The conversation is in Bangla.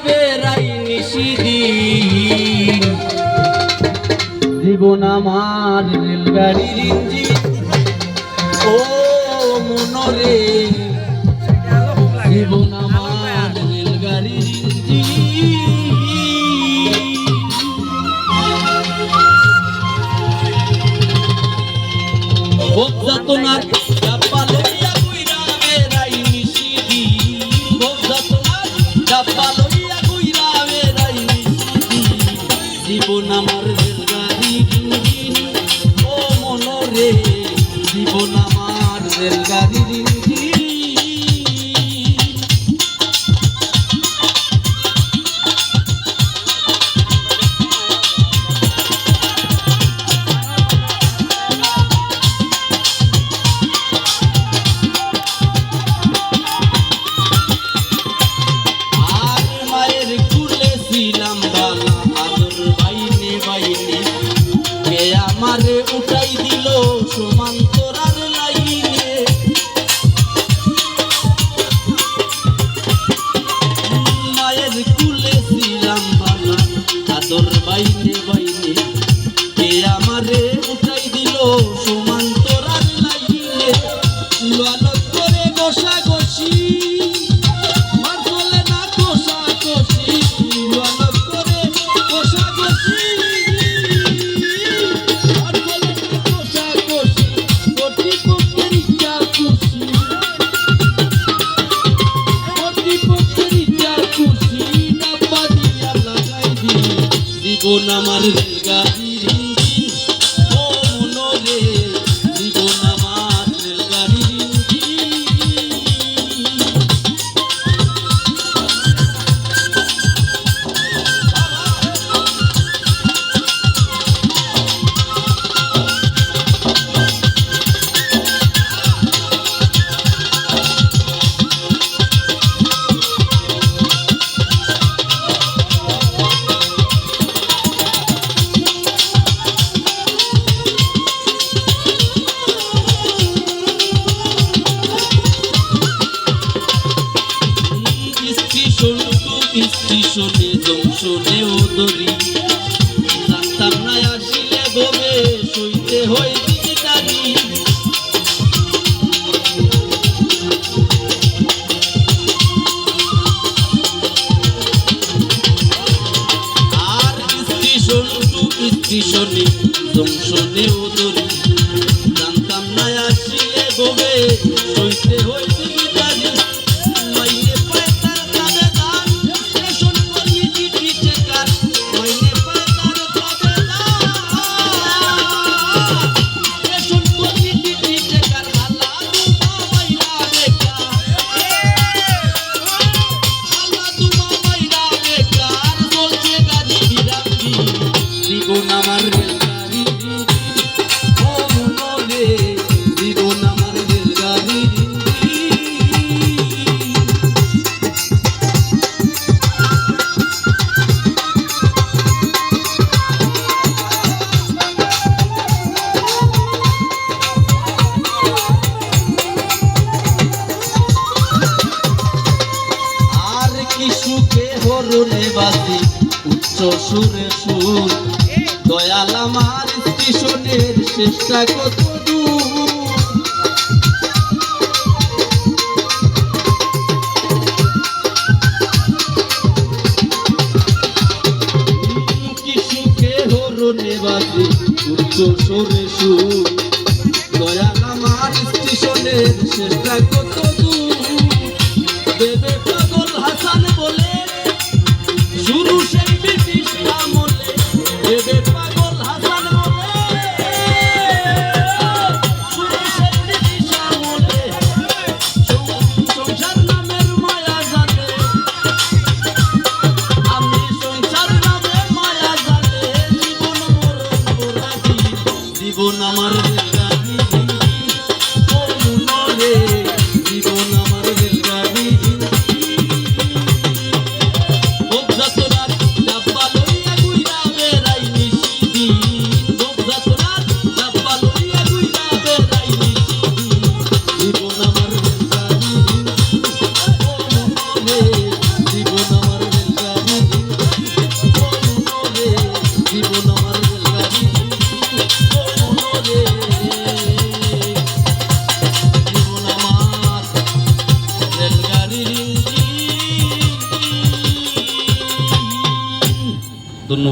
বেড়াই নিশিদিন জীবন আমার রেলগাড়ির ইঞ্জিন ও মনরে জীবন আমার রেলগাড়ির ভোগযাতনার ডাব্বা লইয়া কইরা বেড়াই নিশিদিন ভোগযাতনার ডাব্বা লইয়া কইরা বেড়াই নিশিদিন জীবন আমার রেলগাড়ির ইঞ্জিন ও মনরে জীবন আমার রেলগাড়ির ইঞ্জিন আমারে উঠাই দিল সমান্তরাল লাইনে মায়ের কুলে ছিলাম বালা আদর বাইনে বাইনে কে আমারে উঠাই দিল সমান্তরাল লাইনে লালত করে গোসা গোসি মার চলে না গোসা গোসি লালত করে গোসা গোসি জীবন আমার রেলগাড়ির ইঞ্জিন ও মনরে জীবন আমার রেলগাড়ির ইঞ্জিন স্টেশনে জংশনে ওদরি জানতাম না আসিলে ববে সইতে হয় দিদারি আর স্টেশন টু স্টেশনে জংশনে ওদরি জানতাম না আসিলে ববে সইতে হয় দিদারি মাইনে পাইতার কাবে দান স্টেশন কমিটি টিচেকার মাইনে পাইতার কাবে দান স্টেশন কমিটি টিচেকার আল্লাহ দুমা মাইরা বেকার আল্লাহ দুমা মাইরা বেকার চলছে গাড়ি বিরাঙ্গি জীবন আমার রেলগাড়ি ও মনরে জীবন আমার রেলগাড়ি হরণে বাজে উচ্চ সুরে সুর দয়াল আমার স্টেশনের শেষটা কত দূর কি সুখে হরণে বাজে উচ্চ সুরে সুর দয়াল আমার স্টেশনের শেষটা কত দূর দেবে পাগল হাসান বলে শুরু সেই ব্রিটিশ আমলে দেবে পাগল হাসান বলে শুরু সেই ব্রিটিশ আমলে সংসার নামের মায়া জানে আমি সংসার নামের মায়া জানে জীবন মরণ গোরাজি জীবন আমার রেলগাড়ি ও মনরে জীবন আমার জীবন